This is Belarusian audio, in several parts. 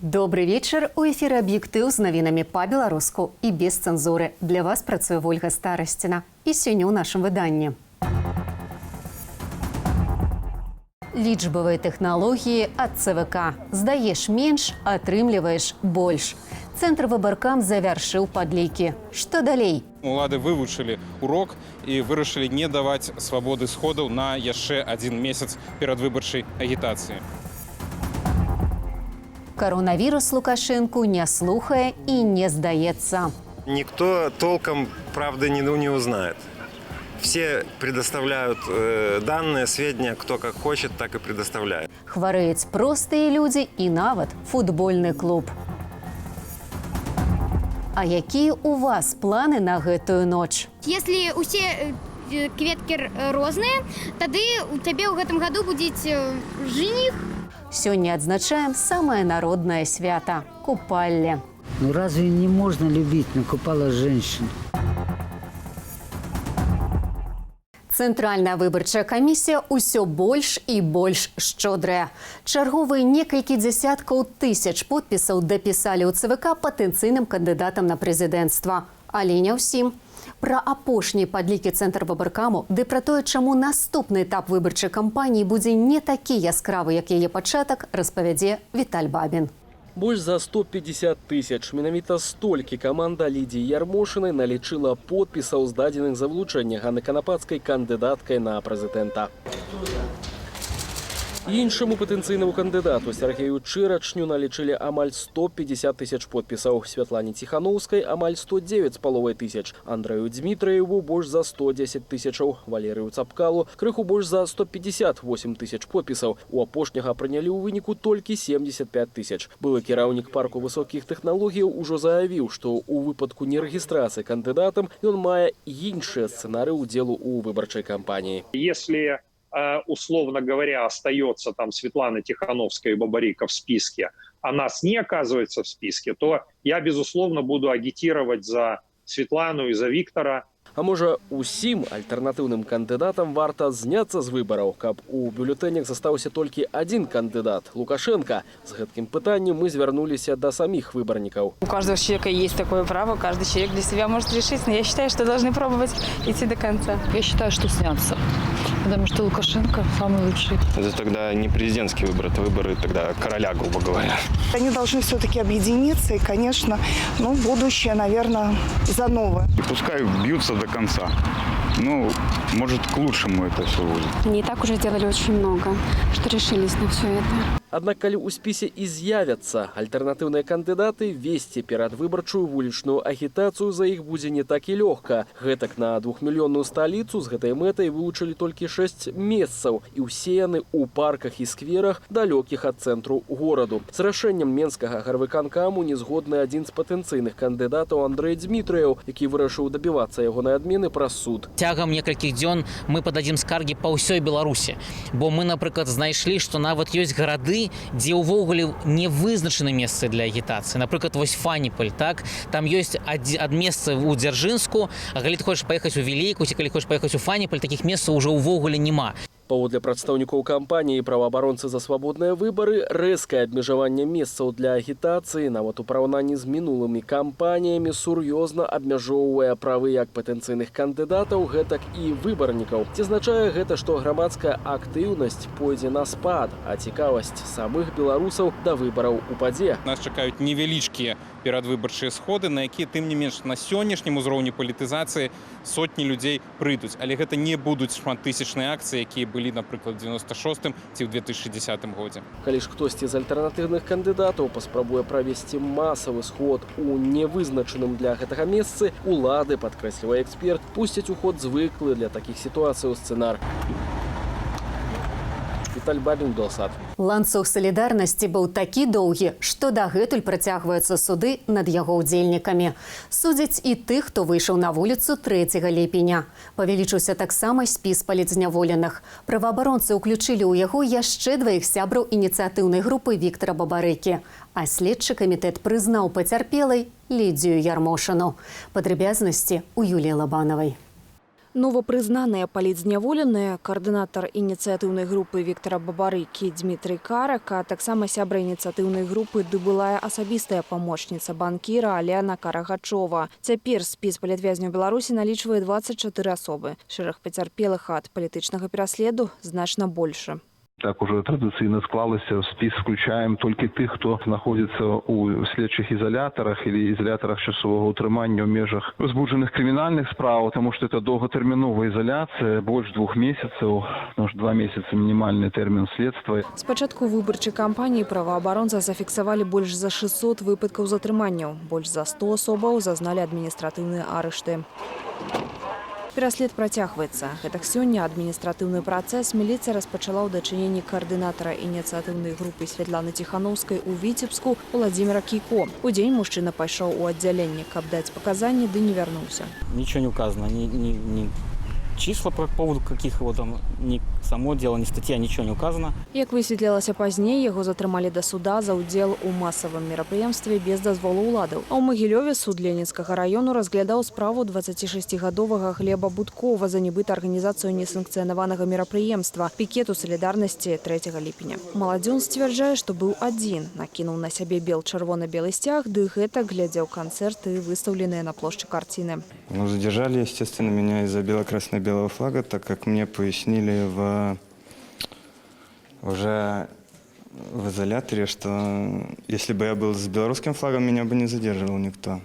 Добрый вечер. У эфире «Объектив» з навінамі па-беларуску і без цэнзуры. Для вас працуе Ольга Старасціна. І сёння ў нашым выданні. Лічбавыя тэхналогіі ад ЦВК. Здаеш менш, атрымліваеш больш. Цэнтр выбаркам завяршыў падлікі. Што далей? Улады вывучылі урок і вырашылі не даваць свабоды сходаў на яшчэ адзін месяц перадвыбарчай агітацыі. Коронавирус Лукашенку не слухае и не сдается. Никто толком правды не узнает. Все предоставляют данные, сведения, кто как хочет, так и предоставляет. Хварэюць простыя людзі і нават футбольны клуб. А якія у вас планы на гэтую ноч? Если усе кветкі розныя, тады у цябе ў гэтым году будзе жених. Сёння адзначаем самае народнае свята – купалле. Ну разве не можно любить, но купала женщин? Цэнтральная выбарчая камісія ўсё больш і больш шчодрая. Чарговыя некалькі дзясяткаў тысяч подпісаў дапісалі ў ЦВК патэнцыйным кандыдатам на прэзідэнцтва. Але не ўсім. Пра апошнія падлікі Цэнтр выбаркаму ды пра тое, чаму наступны этап выбарчай кампаніі будзе не такі яскравы, як яе пачатак, распавядзе Віталь Бабін. Больш за 150 тысяч. Менавіта столькі каманда Лідіі Ярмошынай налічыла подпісаў, здадзеных за вылучэнне Ганны Канапацкай кандыдаткай на прэзідэнта. Іншаму патэнцыйнаму кандыдату Сергею Чырачню налічылі амаль 150 тысяч подпісаў. Святлане Ціхановскай амаль 109,5 тысяч. Андрэю Дмітраеву больш за 110 тысячаў. Валерыю Цапкалу крыху больш за 158 тысяч подпісаў. У апошняга прынялі ў выніку толькі 75 тысяч. Былы кіраўнік парку высокіх тэхналогіяў ужо заявіў, што ў выпадку нерэгістрацыі кандыдатам ён мае іншыя сцэнары ўдзелу ў выбарчай кампаніі. Если условно говоря, остается там Светлана Тихановская и Бабарика в списке, а нас не оказывается в списке, то я, безусловно, буду агитировать за Светлану и за Виктора. А можа, усім альтэрнатыўным кандыдатам варта зняцца з выбараў, каб у бюлетэнях застаўся толькі адзін кандыдат – Лукашенко. З гэткім пытаннем мы звярнуліся да самих выбарнікаў. У каждого человека есть такое право, каждый человек для себя может решить, но я считаю, что должны пробовать идти до конца. Я считаю, что сняться, потому что Лукашенко самый лучший. Это тогда не президентские выборы, это выборы тогда короля, грубо говоря. Они должны все-таки объединиться и, конечно, будущее, наверное, за новое. И пускай бьются до конца. Ну, может, к лучшему это все будет. Они и так уже сделали очень много, что решились на все это. Аднак, калі ў спісе і з'явяцца альтэрнатыўныя кандыдаты, весці перадвыбарчую вулічную агітацыю за іх будзе не так і лёгка. Гэтак на 2-мільённую сталіцу з гэтай мэтай вылучылі толькі 6 месцаў, і ўсе яны ў парках і скверах, далёкіх ад цэнтру гораду. З рашэннем менскага гарвыканкаму не згодны адзін з патэнцыйных кандыдатаў Андрэй Дмітраеў, які вырашыў дабівацца ягонай адмены праз суд. Цягам некалькіх дзён мы пададзім скаргі па ўсёй Беларусі, бо мы, напрыклад, знайшлі, што нават ёсць гарады, дзе ўвогуле не вызначаны месцы для агітацыі. Напрыклад, вось Фаніполь, так? Там ёсць ад месца ў Дзяржынску, а калі ты хочаш паехаць у Вілейку, ці калі хочаш паехаць у Фаніполь, такіх месцаў ужо ўвогуле няма. Паводле прадстаўнікоў кампаніі праваабаронцы за свабодныя выбары, рэзкае абмежаванне месцаў для агітацыі, нават у параўнанні з мінулымі кампаніямі, сур'ёзна абмяжоўвае правы як патэнцыйных кандыдатаў, гэтак і выбарнікаў. Ці азначае гэта, што грамадская актыўнасць пойдзе на спад, а цікавасць самых беларусаў да выбараў упадзе? Нас чакаюць невялічкія перадвыбарчыя сходы, на якія, тым не менш, на сённяшнім узроўні палітызацыі сотні людзей прыйдуць. Але гэта не будуць шматтысячныя акцыі, якія былі, напрыклад, у 96-м ці ў 2010 годзе. Калі ж хтосьці з альтэрнатыўных кандыдатаў паспрабуе правесці масавы сход у невызначаным для гэтага месцы, улады, падкрэслівае эксперт, пусцяць у ход звыклы для такіх сітуацыяў сцэнар. Віталь Бабін, Белсат. Ланцуг салідарнасці быў такі доўгі, што дагэтуль працягваюцца суды над яго ўдзельнікамі. Судзяць і тых, хто выйшаў на вуліцу 3 ліпеня. Павялічыўся таксама спіс палітзняволеных. Праваабаронцы ўключылі ў яго яшчэ 2 сябраў ініцыятыўнай групы Віктара Бабарыкі. А следчы камітэт прызнаў пацярпелай Лідзію Ярмошыну. Падрабязнасці ў Юліі Лабанавай. Новопрызнаныя палітзняволеныя, каардынатар ініцыятыўнай групы Віктара Бабарыкі Дмітрый Карак, а таксама сябра ініцыятыўнай групы ды былая асабістая памочніца банкіра Аляна Карагачова. Цяпер спіс палітвязняў Беларусі налічвае 24 асобы. Шэраг пацярпелых ад палітычнага пераследу значна больше. Так уже традыцыйна склалася, в спіс включаем толькі тых, хто знаходзіцца ў следчых изоляторах или изоляторах часовага ўтрымання ў межах узбуджаных крымінальных спраў, тому что это доўгатэрміновая изоляция, больш 2 месяцаў, потому что 2 месяца мінімальны тэрмін следства. З пачатку выбарчай кампаніі праваабаронцы зафіксавалі больш за 600 выпадкаў затрыманняў. Больш за 100 асобаў зазналі адміністратыўныя арышты. Пераслед працягваецца. Гэтак сёння адміністратыўны працэс міліцыя распачала ў дачыненні каардынатара ініцыятыўнай групы Святланы Ціханаўскай у Віцебску Владзіміра Кійко. Удзень мужчына пайшоў у аддзяленне, каб даць паказанні, ды не вярнуўся. Ничего не указано, ни числа по поводу каких его там, ни само дело, ни статья, ничего не указано. Як высветлілася пазней, яго затрымалі да суда за ўдзел у масавым мерапрыемстве без дазволу ўладаў. А ў Магілёве суд Ленінскага раёну разглядаў справу 26-гадовага Глеба Будкова за нібыта арганізацыю несанкцыянаванага мерапрыемства пікету салідарнасці 3 ліпеня. Маладзён сцвярджае, што быў адзін, накінуў на сябе бел-чырвона-белы сцяг, ды гэта глядзеў канцэрты, выстаўленыя на плошчы карціны. Ну, задержали, естественно, меня из-за бело-красно-белого флага, так как мне пояснили уже в изоляторе, что если бы я был с белорусским флагом, меня бы не задерживал никто.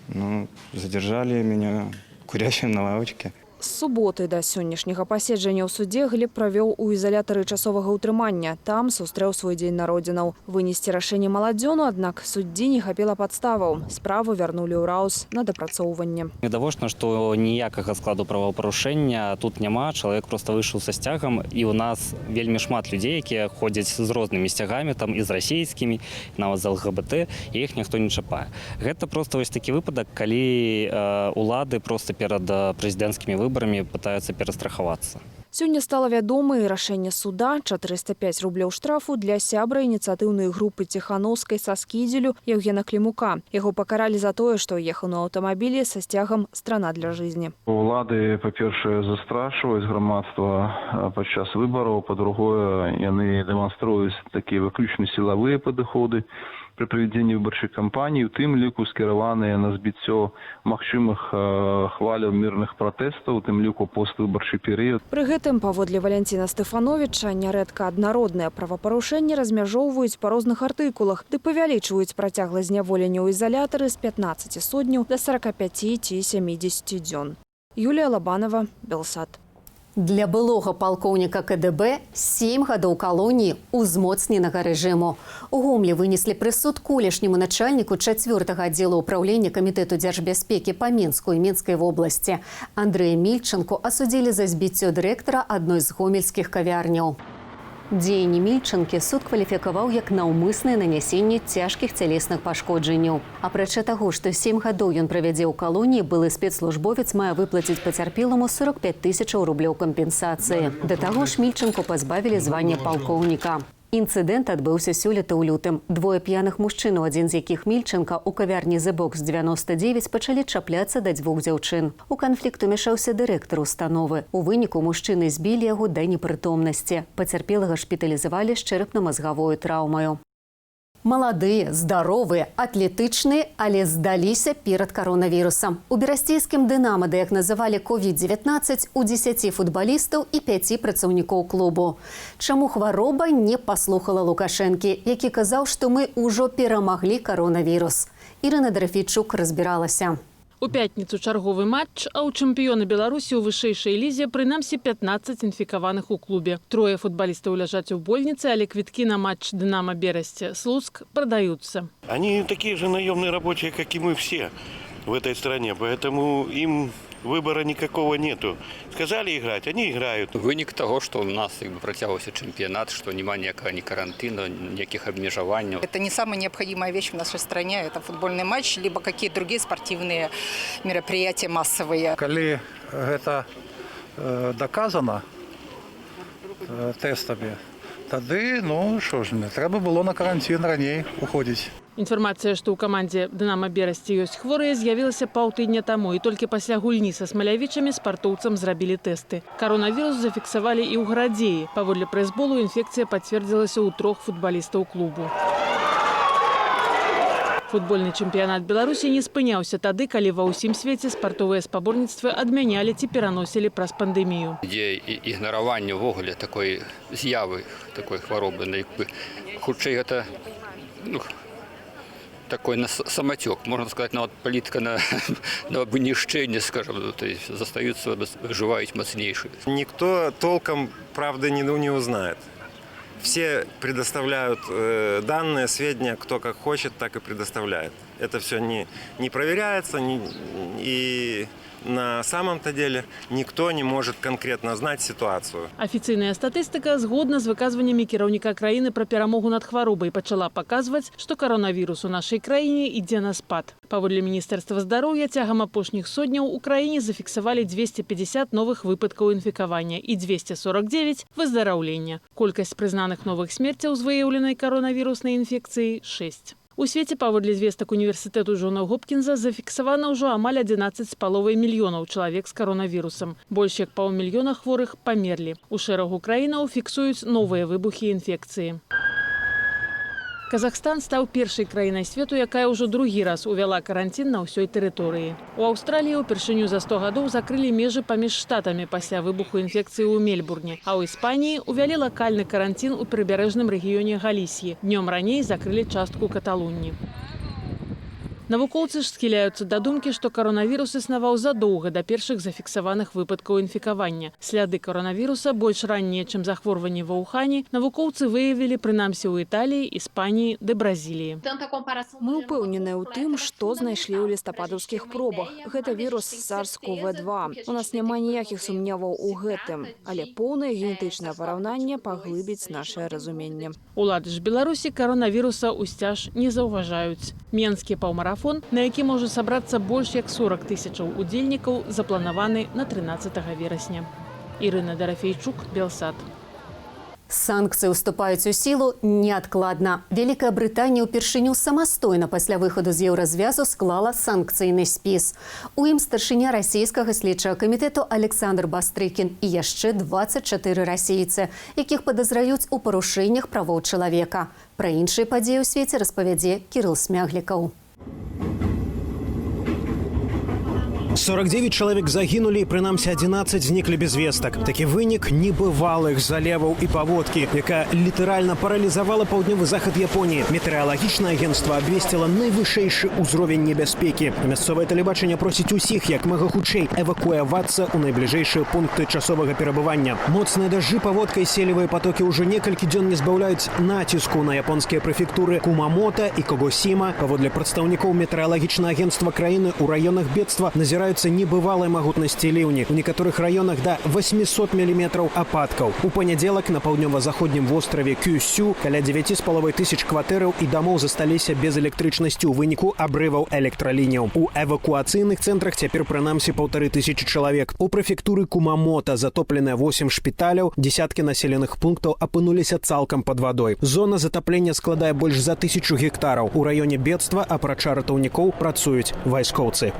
Ну, задержали меня курящим на лавочке. З суботы да сённяшняга паседжання ў судзе Глеб правёў у изолятары часовага ўтрымання. Там сустрэў свой дзень народзінаў. Вынесці рашэнне маладзёну, аднак суддзі не хапіла падставаў. Справу вярнулі ў РАУС на дапрацоўванне. Відавочна, што ніякага складу правапарушэння тут няма. Чалавек проста выйшаў са сцягам, і ў нас вельмі шмат людзей, якія ходзяць з рознымі сцягамі, там і з расійскімі, нават з ЛГБТ, і іх ніхто не чапае. Гэта проста вось такі выпадак, калі улады проста перад прэзідэнцкімі выбарамі пытаются перастраховаться. Сёння стала вядома і рашэнне суда 405 рублёў штрафу для сябра ініцыятыўнай групы Ціханаўскай са Скідзелю Евгена Клімука. Яго пакаралі за тое, што ехаў на аўтамабілі са сцягам «Страна для жизни». Улады, па-першае, застрашваюць грамадства падчас выбараў, па-другое, яны дэманструюць такія выключна сілавыя падыходы при правядзенні выбарчай кампаніі, у тым ліку скіраваныя на збіццё магчымых хваляў мірных пратэстаў, у тым ліку поствыбарчы перыяд. Пры гэтым, паводле Валянціна Стэфановіча, нярэдка аднародныя правапарушэнні размяжоўваюць па розных артыкулах ды павялічваюць працягласць зняволення ў изолятары з 15 сотняў да 45 ці 70 дзён. Юлія Лабанова, Белсат. Для былога палкоўніка КДБ 7 гадоў калоніі узмоцненага рэжыму. У Гомлі вынеслі прысуд колішняму начальніку 4-го аддзела ўпраўлення Камітэту дзяржбяспекі па Мінску і Мінскай вобласці. Андрэя Мільчанку асудзілі за збіццё дырэктара адной з гомельскіх кавярняў. Дзеянні Мільчанкі суд кваліфікаваў як наўмыснае нанясенне цяжкіх цялесных пашкоджанняў. Апрача таго, што 7 гадоў ён правядзе ў калоніі, былы спецслужбовец мае выплаціць пацярпеламу 45 000 рублёў кампенсацыі. Да таго ж Мільчанку пазбавілі звання палкоўніка. Інцыдэнт адбыўся сёлета ў лютым. Двое п'яных мужчынаў, адзін з якіх Мільчанка, у кавярні «The Box 99» пачалі чапляцца да 2 дзяўчын. У канфлікт умяшаўся дырэктар установы. У выніку мужчыны збілі яго да непрытомнасці. Пацярпелага шпіталізавалі з чэрапна-мазгавою траўмаю. Маладыя, здаровыя, атлетычныя, але здаліся перад каронавірусам. У берасцейскім «Дынама», як называлі COVID-19, у 10 футбалістаў і 5 працаўнікоў клубу. Чаму хвароба не паслухала Лукашэнкі, які казаў, што мы ўжо перамаглі каронавірус? Ірына Драфійчук разбіралася. У пятніцу чарговы матч, а ў чэмпіёна Беларусі ў вышэйшай лізе прынамсі 15 інфікаваных у клубе. 3 футбалістаў ляжаць у больніцы, але квіткі на матч «Дынама» Берасце Слуцк продаются. Они такие же наемные рабочие, как и мы все в этой стране, поэтому им выбора никакого нету. Сказали играть, они играют. Вынік того, что у нас працягваўся чемпионат, что нема никакого ни карантина, никаких обмежеваний. Это не самая необходимая вещь в нашей стране. Это футбольный матч, либо какие-то другие спортивные мероприятия массовые. Коли это доказано тестами, Тады, ну що ж, не треба було на карантин раней уходить. Інфармацыя, што ў камандзе «Дынама Берасці» ёсць хворыя, з'явілася паўтыдня таму. І толькі пасля гульні са смалявічамі спартоўцам зрабілі тэсты. Каронавірус зафіксавалі і ў Гарадзеі. Паводле прэсболу інфекцыя пацвердзілася ў 3 футбалістаў клубу. Футбольны чэмпіянат Беларусі не спыняўся тады, калі ва ўсім свеце спартовыя спаборніцтвы адмянялі ці пераносілі праз пандэмію. Ідзе ігнараванне ўвогуле такой з'явы, такой хваробы, хутчэй гэта такой самотек, можно сказать, политика на обнищение, скажем, то есть застаются, выживают мощнейшие. Никто толком правды не узнает. Все предоставляют данные, сведения, кто как хочет, так и предоставляет. Это все не проверяется, и на самом-то деле никто не может конкретно знать ситуацию. Афіцыйная статыстыка, згодна з выказваннямі кіраўніка краіны пра перамогу над хваробай, пачала паказваць, што каронавірус у нашай краіне ідзе на спад. Паводле Міністэрства здароўя, цягам апошніх сотняў у краіне зафіксавалі 250 новых выпадкаў інфікавання і 249 выздараўлення. Колькасць прызнаных новых смерцяў з выяўленай каронавіруснай інфекцыяй – 6. У свеце, паводле звестак універсітэту Джона Гопкінза, зафіксавана ўжо амаль 11,5 мільёнаў чалавек з каронавірусам. Больш як 500 000 хворых памерлі. У шэрагу краінаў фіксуюць новыя выбухі інфекцыі. Казахстан стаў першай краінай свету, якая ўжо другі раз увяла карантин на ўсёй тэрыторыі. У Аўстраліі ўпершыню за 100 гадоў закрылі межы паміж штатамі пасля выбуху інфекцыі ў Мельбурне, а ў Іспаніі увялі лакальны карантин у прыбярэжным рэгіёне Галісіі. Днём раней закрылі частку Каталуні. Навукоўцы ж схіляюцца да думкі, што каронавірус існаваў задоўга да першых зафіксаваных выпадкаў інфікавання. Сляды каронавіруса больш раннія, чым захворванні ва Ухані, навукоўцы выявілі прынамсі ў Італіі, Іспаніі ды Бразіліі. Мы ўпэўненыя ў тым, што знайшлі ў лістападаўскіх пробах. Гэта вірус SARS-CoV-2. У нас няма ніякіх сумневаў у гэтым, але поўнае генетычнае параўнанне паглыбіць нашае разуменне. Улады ж Беларусі каронавіруса ўсцяж не заўважаюць. Менскі паўмарафон, на які можа сабрацца больш як 40 000 удзельнікаў, запланаваны на 13 верасня. Ірына Дарафейчук, Белсат. Санкцыі ўступаюць у сілу неадкладна. Вялікая Брытанія ўпершыню самастойна пасля выхаду з еўразвязу склала санкцыйны спіс. У ім старшыня расійскага следчага камітэту Александр Бастрыкін і яшчэ 24 расейцы, якіх падазраюць у парушэннях правоў чалавека. Пра іншыя падзеі ў свеце распавядзе Кірыл Смяглікаў. 49 чалавек загінулі і прынамсі 11 зніклі без вестак. Такі вынік небывалых залеваў і паводкі, якая літаральна паралізавала паўднёвы захад Японіі. Метэаралагічнае агенцтва абвесціла найвышэйшы ўзровень небяспекі. Мясцовае тэлебачанне просіць усіх як мага хутчэй эвакуявацца ў найбліжэйшыя пункты часовага перабывання. Моцныя дажджы, паводка і селевыя патокі ўжо некалькі дзён не збаўляюць націску на японскія прэфектуры Кумамото і Когосіма. Паводле прадстаўнікоў метэаралагічнага агенцтва краіны ў раёнах бедства назіраюцца небывалай магутнасці ліўні. У некаторых раёнах да 800 мм ападкаў. У панядзелак на паўднёва-заходнім востраве Кюсю каля 9500 кватэраў і дамоў засталіся без электрычнасці ў выніку абрываў электраліняў. У эвакуацыйных цэнтрах цяпер прынамсі 1500 чалавек. У прэфектуры Кумамото затопленыя 8 шпіталяў, дзесяткі населеных пунктаў апынуліся цалкам пад вадой. Зона затаплення складае больш за 1000 гектараў. У раёне бедства, апрача ратаўнікоў, працуюць вайскоўцы.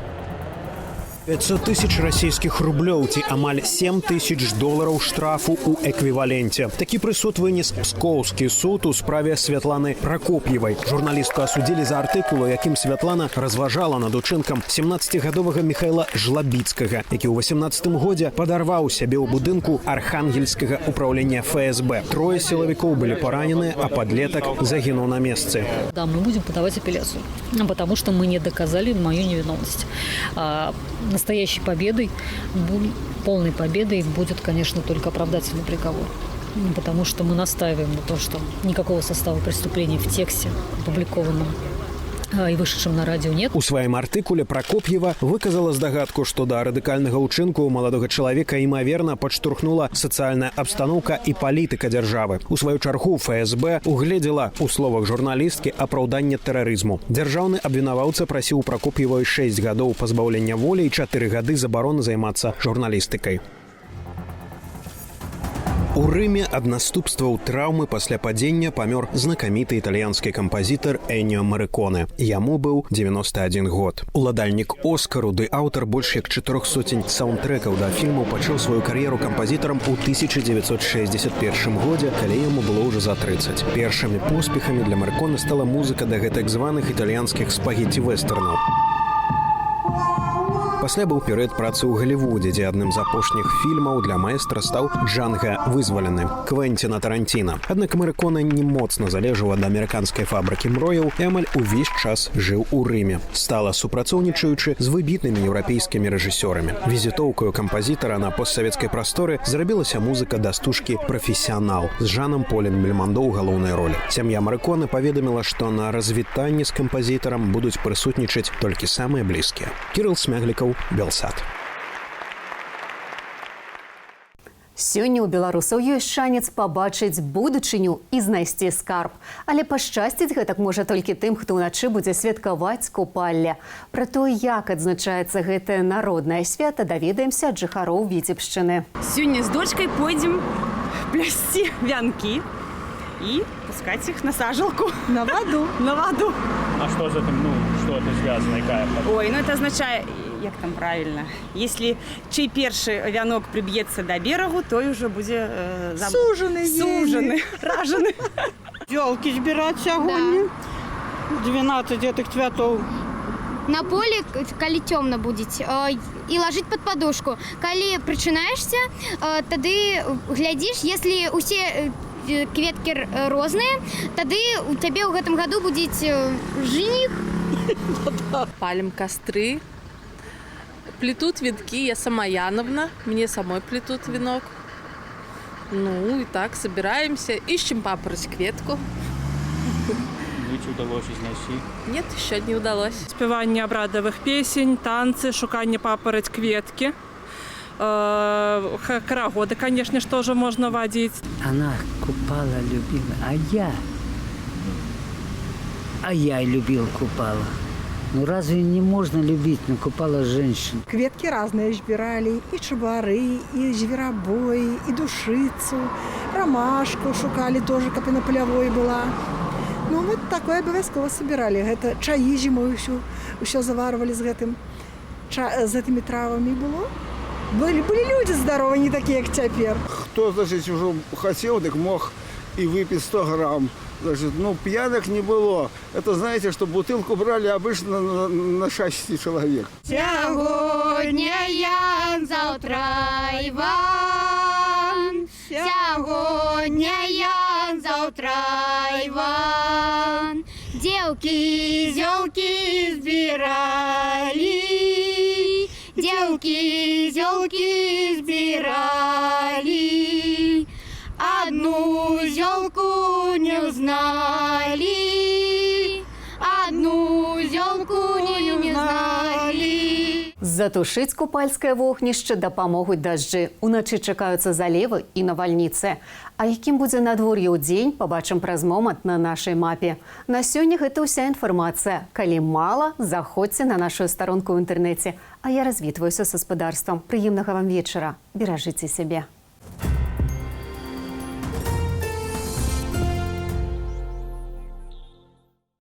500 000 расійскіх рублёў ці амаль 7 000 долараў штрафу ў эквіваленце. Такі прысуд вынес Пскоўскі суд у справе Святланы Пракоп'евай. Журналістку асудзілі за артыкул, у якім Святлана разважала над учынкам 17гадовага Міхайла Жлабіцкага, які ў 18 годзе падарваў сябе ў будынку архангельскага управлення ФСБ. Трое сілавікоў былі параненыя, а падлетак загінуў на месцы. Да, мы будем подавать апелляцию, потому что мы не доказали мою невиновность. Настоящей победой, полной победой будет, конечно, только оправдательный приговор. Потому что мы настаиваем на том, что никакого состава преступления в тексте, опубликованном і вышедшым на радіо нет. У сваім артыкуле Пракоп'ева выказала здагадку, што да радыкальнага ўчынку ў маладога чалавека імаверна падштурхнула сацыяльная абстаноўка і палітыка дзяржавы. У сваю чаргу ФСБ угледзела у словах журналісткі апраўданне тэрарызму. Дзяржаўны абвінаваўца прасіў Пракоп'евай 6 гадоў пазбаўлення волі і 4 гады забароны займацца журналістыкай. У Рыме ад наступстваў траўмы пасля падзення памёр знакаміты італьянскі кампазітар Эніо Мариконе. Яму быў 91 год. Уладальнік Оскару ды аўтар больш як 400 саундтрэкаў да фільмаў пачаў сваю кар'еру кампазітарам у 1961 годзе, калі яму было ўжо за 30. Першымі поспехамі для Мариконе стала музыка да гэтак званых італьянскіх спагеці-вэстэрнаў. Пасля быў перыяд працы ў Галівудзе, дзе адным з апошніх фільмаў для маэстра стаў «Джанга вызвалены» Квенціна Тарантіна. Аднак Мариконе не моцна залежаў ад амерыканскай фабрыкі мрояў і амаль увесь час жыў у Рыме. Стала супрацоўнічаючы з выбітнымі еўрапейскімі рэжысёрамі. Візітоўкаю кампазітара на постсавецкай прасторы зрабілася музыка да стужкі «Прафесіянал» з Жанам Полем Бельмондо ў галоўнай ролі. Сям'я Мариконе паведаміла, што на развітанні з кампазітарам будуць прысутнічаць толькі самыя блізкія. Кірыл Смяглікаў, Белсат. Сёння ў беларусаў ёсць шанец пабачыць будучыню і знайсці скарб. Але пашчасціць гэтак можа толькі тым, хто ўначы будзе святкаваць купалле. Пра тое, як адзначаецца гэтае народнае свята, даведаемся ад жыхароў Віцебшчыны. Сёння з дочкой пойдем плясці вянкі и пускать их на сажалку. На воду. На воду. А что с этим, что это связано? Ой, это означает, как там правильно, если чей перший вянок прибьется до берегу, то уже будет сужены, ражены. Ёлки збирать сягоння. 12 этих цветов. На поле, калі темно будет, и ложить под подушку. Калі причинаешься, тады глядишь, если усе кветки розные, тады у тебя в этом году будет жених. Палим костры, плетут венки. Я сама Яновна, мне самой плетут венок. Ну и так собираемся, ищем папороть кветку. Удалось изнайти? Нет, еще не удалось. Спевание обрядовых песен, танцы, шукание папороть кветки. Карагоды, конечно, тоже можно водить. Она купала, любила, а я любил купала. Ну разве не можно любить, но купала женщин? Кветки разные збирали, и чебары, и зверобой, и душицу, ромашку шукали тоже, как и на полевой была. Ну вот такое обовязково собирали. Это чаи зимой все заварывали с этими травами было. Были люди здоровые, не такие, как теперь. Кто, значит, уже хотел, так мог и выпить 100 грамм. Значит, пьяных не было. Это, знаете, что бутылку брали обычно на 6 человек. Сегодня Ян, завтра Иван. Сегодня Ян, завтра Иван. Девки, зёлки сбирали. Девки, зёлки сбирали. Одну зёлку не узнали. Одну зёлку не узнали. Затушыць купальскае вогнішча дапамогуць дажджы. Уначы чакаюцца залівы і навальніцы. А якім будзе надвор'е ў дзень, пабачым праз момант на нашай мапе. На сёння гэта ўся інфармацыя. Калі мала, заходзьце на нашу старонку ў інтэрнэце. А я развітваюся з гаспадарствам. Прыемнага вам вечара. Беражыце сябе.